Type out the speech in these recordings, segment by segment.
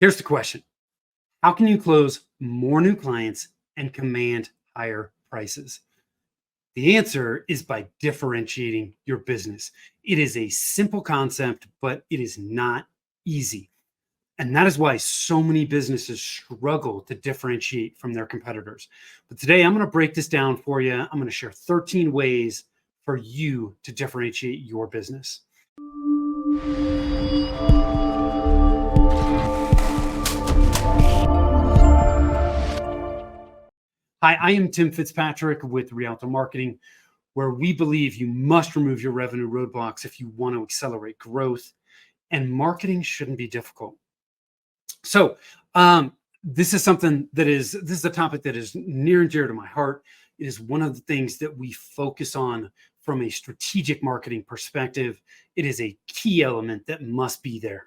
Here's the question. How can you close more new clients and command higher prices? The answer is by differentiating your business. It is a simple concept, but it is not easy. And that is why so many businesses struggle to differentiate from their competitors. But today I'm going to break this down for you. I'm going to share 13 ways for you to differentiate your business. Hi, I am Tim Fitzpatrick with Rialto Marketing, where we believe you must remove your revenue roadblocks if you want to accelerate growth, and marketing shouldn't be difficult. So, this is a topic that is near and dear to my heart. It is one of the things that we focus on from a strategic marketing perspective. It is a key element that must be there.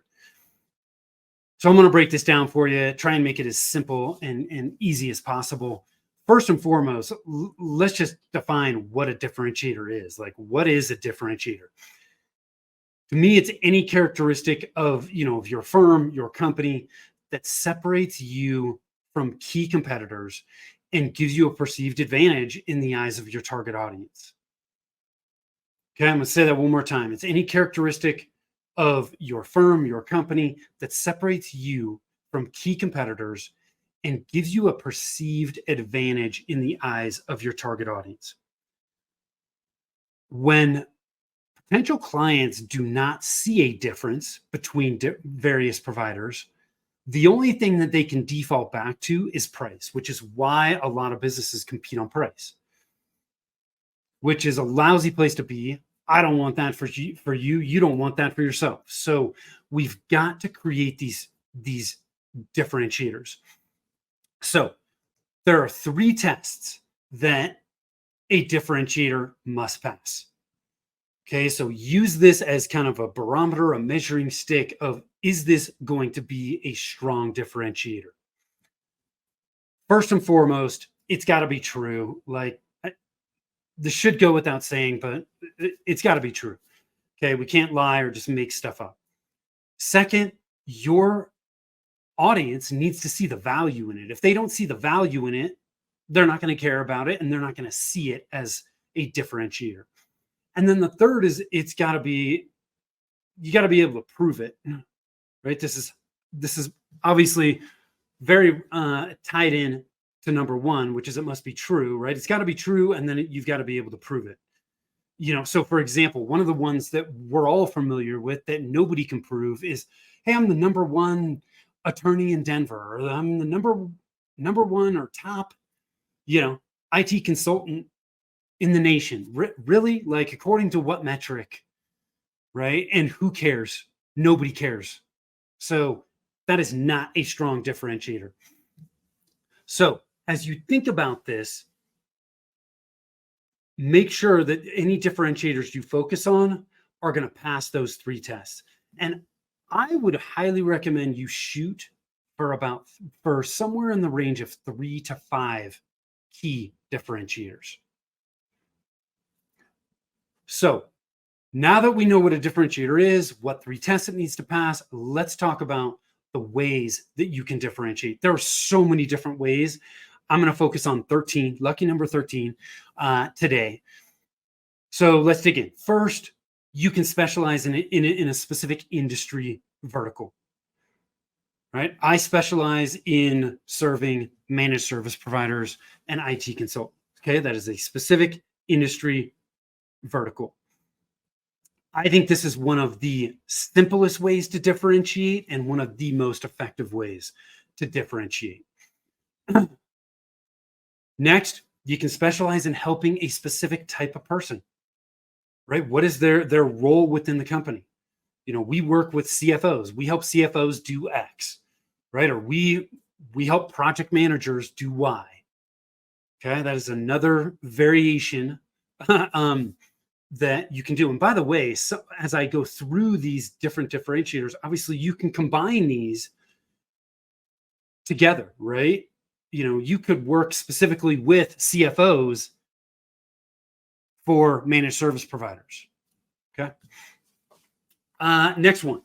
So I'm going to break this down for you, try and make it as simple and easy as possible. First and foremost, let's just define what a differentiator is. Like, what is a differentiator? To me, it's any characteristic of your firm, your company, that separates you from key competitors and gives you a perceived advantage in the eyes of your target audience. Okay, I'm going to say that one more time. It's any characteristic of your firm, your company, that separates you from key competitors and gives you a perceived advantage in the eyes of your target audience. When potential clients do not see a difference between various providers, the only thing that they can default back to is price, which is why a lot of businesses compete on price, which is a lousy place to be. I don't want that for you. You don't want that for yourself. So we've got to create these differentiators. So there are 3 tests that a differentiator must pass. Okay, so use this as kind of a barometer, a measuring stick of, is this going to be a strong differentiator? First and foremost, it's got to be true. Like, this should go without saying, but it's got to be true. Okay, we can't lie or just make stuff up. Second, your audience needs to see the value in it. If they don't see the value in it, they're not going to care about it, and they're not going to see it as a differentiator. And then the third is you got to be able to prove it, right? This is obviously very tied in to number 1, which is it must be true, right? It's got to be true, and then you've got to be able to prove it. So for example, one of the ones that we're all familiar with that nobody can prove is, hey, I'm the number 1 attorney in Denver, or I'm the number 1 or top, IT consultant in the nation. Really? Like, according to what metric, right? And who cares? Nobody cares. So that is not a strong differentiator. So as you think about this, make sure that any differentiators you focus on are going to pass those 3 tests. And I would highly recommend you shoot for somewhere in the range of 3 to 5 key differentiators. So now that we know what a differentiator is, what 3 tests it needs to pass, let's talk about the ways that you can differentiate. There are so many different ways. I'm going to focus on 13, lucky number 13 today. So let's dig in. First, you can specialize in a specific industry vertical, right? I specialize in serving managed service providers and IT consultants. Okay, that is a specific industry vertical. I think this is one of the simplest ways to differentiate and one of the most effective ways to differentiate. Next, you can specialize in helping a specific type of person, right? What is their role within the company? We work with CFOs. We help CFOs do X, right? Or we help project managers do Y. Okay, that is another variation that you can do. And by the way, so as I go through these different differentiators, obviously you can combine these together, right? You could work specifically with CFOs for managed service providers. Okay. Next one,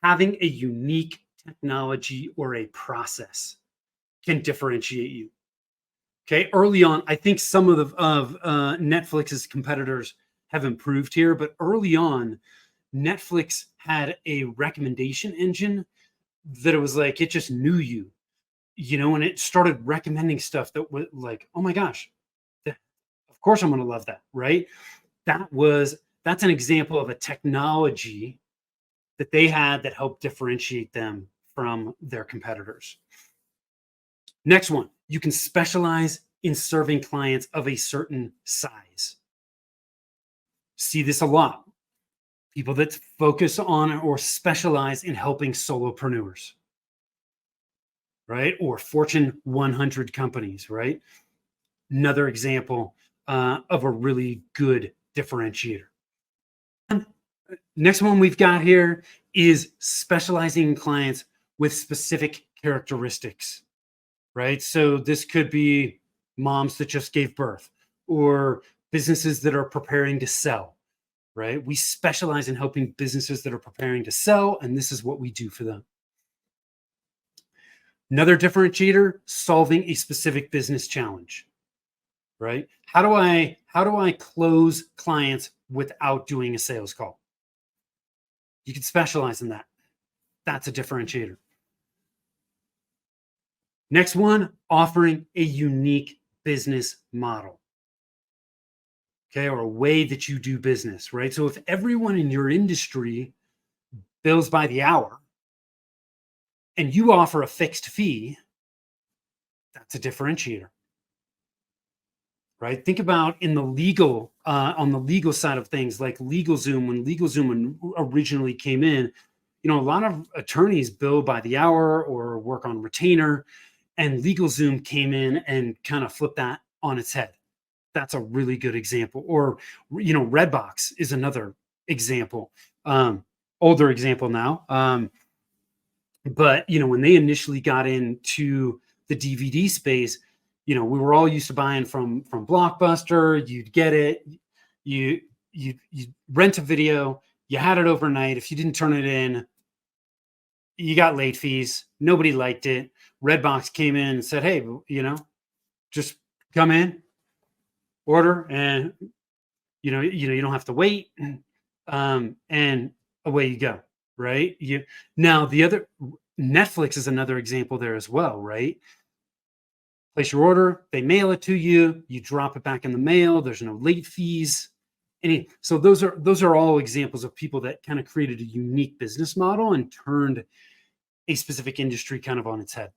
having a unique technology or a process can differentiate you. Okay, early on, I think some of Netflix's competitors have improved here, but early on, Netflix had a recommendation engine that it was like it just knew you, and it started recommending stuff that was like, oh my gosh, of course I'm going to love that, right? That's an example of a technology that they had that helped differentiate them from their competitors. Next one, you can specialize in serving clients of a certain size. See this a lot. People that focus on or specialize in helping solopreneurs, right? Or Fortune 100 companies, right? Another example of a really good differentiator. Next one we've got here is specializing in clients with specific characteristics, right? So this could be moms that just gave birth or businesses that are preparing to sell, right? We specialize in helping businesses that are preparing to sell, and this is what we do for them. Another differentiator, solving a specific business challenge, right? How do I close clients without doing a sales call? You can specialize in that. That's a differentiator. Next one, offering a unique business model. Okay, or a way that you do business, right? So if everyone in your industry bills by the hour and you offer a fixed fee, that's a differentiator, right? Think about in the legal, on the legal side of things, like LegalZoom, when LegalZoom originally came in, a lot of attorneys bill by the hour or work on retainer, and LegalZoom came in and kind of flipped that on its head. That's a really good example. Or, Redbox is another example, older example now. But, when they initially got into the DVD space, we were all used to buying from Blockbuster. You'd get it. You rent a video. You had it overnight. If you didn't turn it in, you got late fees. Nobody liked it. Redbox came in and said, hey, just come in, order, and you don't have to wait, and away you go, right? Now the other Netflix is another example there as well, right? Place your order, they mail it to you, you drop it back in the mail, there's no late fees. So those are all examples of people that kind of created a unique business model and turned a specific industry kind of on its head.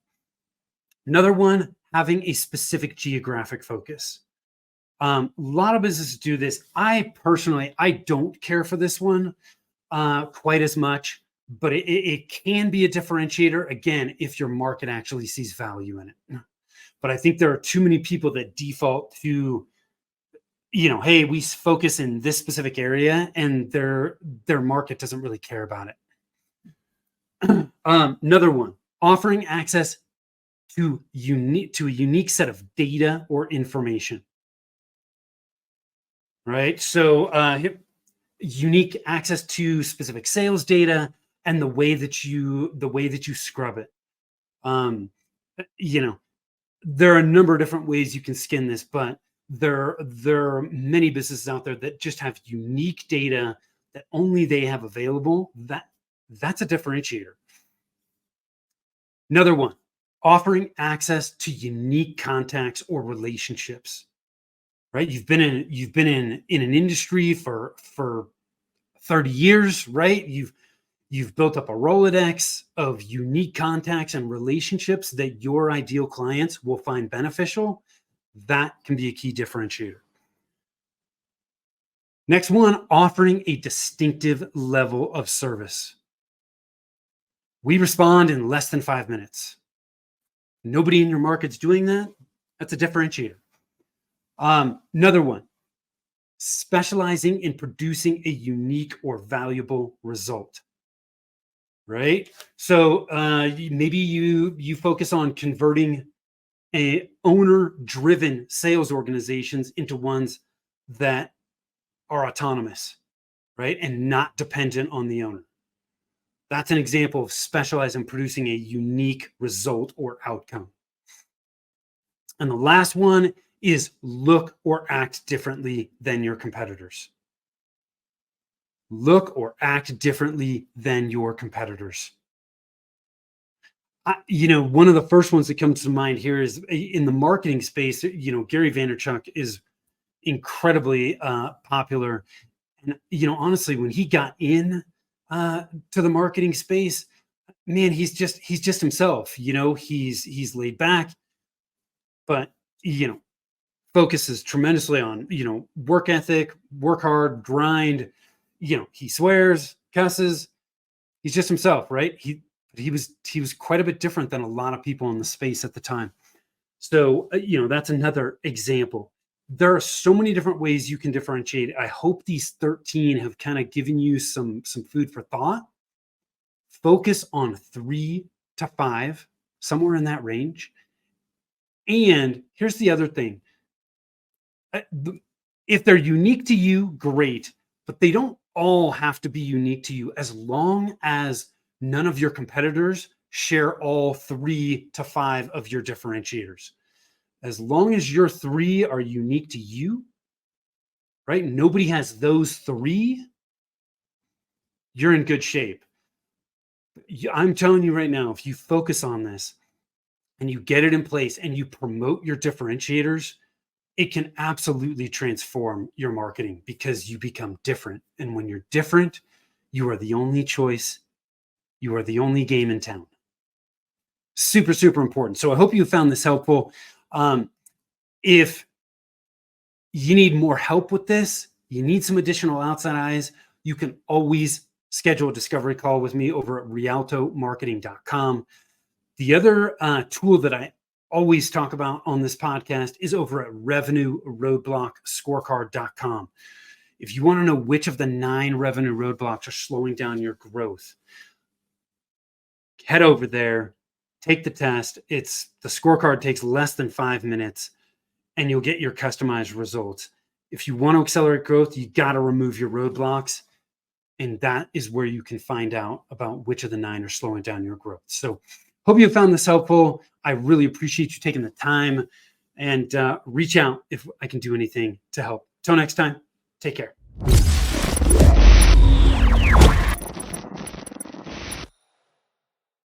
Another one, having a specific geographic focus. A lot of businesses do this. I personally don't care for this one quite as much, but it can be a differentiator, again, if your market actually sees value in it. But I think there are too many people that default to, hey, we focus in this specific area, and their market doesn't really care about it. Another one, offering access to a unique set of data or information. Right. So unique access to specific sales data and the way that you scrub it. There are a number of different ways you can skin this, but there are many businesses out there that just have unique data that only they have available. That's a differentiator. Another one, offering access to unique contacts or relationships. Right? You've been in an industry for 30 years, right? You've built up a Rolodex of unique contacts and relationships that your ideal clients will find beneficial. That can be a key differentiator. Next one, offering a distinctive level of service. We respond in less than 5 minutes. Nobody in your market's doing that. That's a differentiator. Another one, specializing in producing a unique or valuable result, right? So maybe you focus on converting a owner-driven sales organizations into ones that are autonomous, right? And not dependent on the owner. That's an example of specialize in producing a unique result or outcome. And the last one is look or act differently than your competitors. Look or act differently than your competitors. One of the first ones that comes to mind here is in the marketing space. Gary Vaynerchuk is incredibly popular, and honestly, when he got in to the marketing space, man, he's just himself. He's laid back, but you know focuses tremendously on work ethic, work hard, grind. He swears, cusses. He's just himself, right? He was quite a bit different than a lot of people in the space at the time. So that's another example. There are so many different ways you can differentiate. I hope these 13 have kind of given you some food for thought. Focus on 3 to 5, somewhere in that range. And here's the other thing. If they're unique to you, great, but they don't all have to be unique to you as long as none of your competitors share all 3 to 5 of your differentiators. As long as your 3 are unique to you, right? Nobody has those 3, you're in good shape. I'm telling you right now, if you focus on this and you get it in place and you promote your differentiators, it can absolutely transform your marketing because you become different. And when you're different, you are the only choice. You are the only game in town. Super, super important. So I hope you found this helpful. If you need more help with this, you need some additional outside eyes, you can always schedule a discovery call with me over at rialtomarketing.com. The other tool that I always talk about on this podcast is over at revenueroadblockscorecard.com. If you want to know which of the 9 revenue roadblocks are slowing down your growth, head over there, take the test. The scorecard takes less than 5 minutes and you'll get your customized results. If you want to accelerate growth, you got to remove your roadblocks. And that is where you can find out about which of the 9 are slowing down your growth. So hope you found this helpful. I really appreciate you taking the time, and reach out if I can do anything to help. Till next time, take care.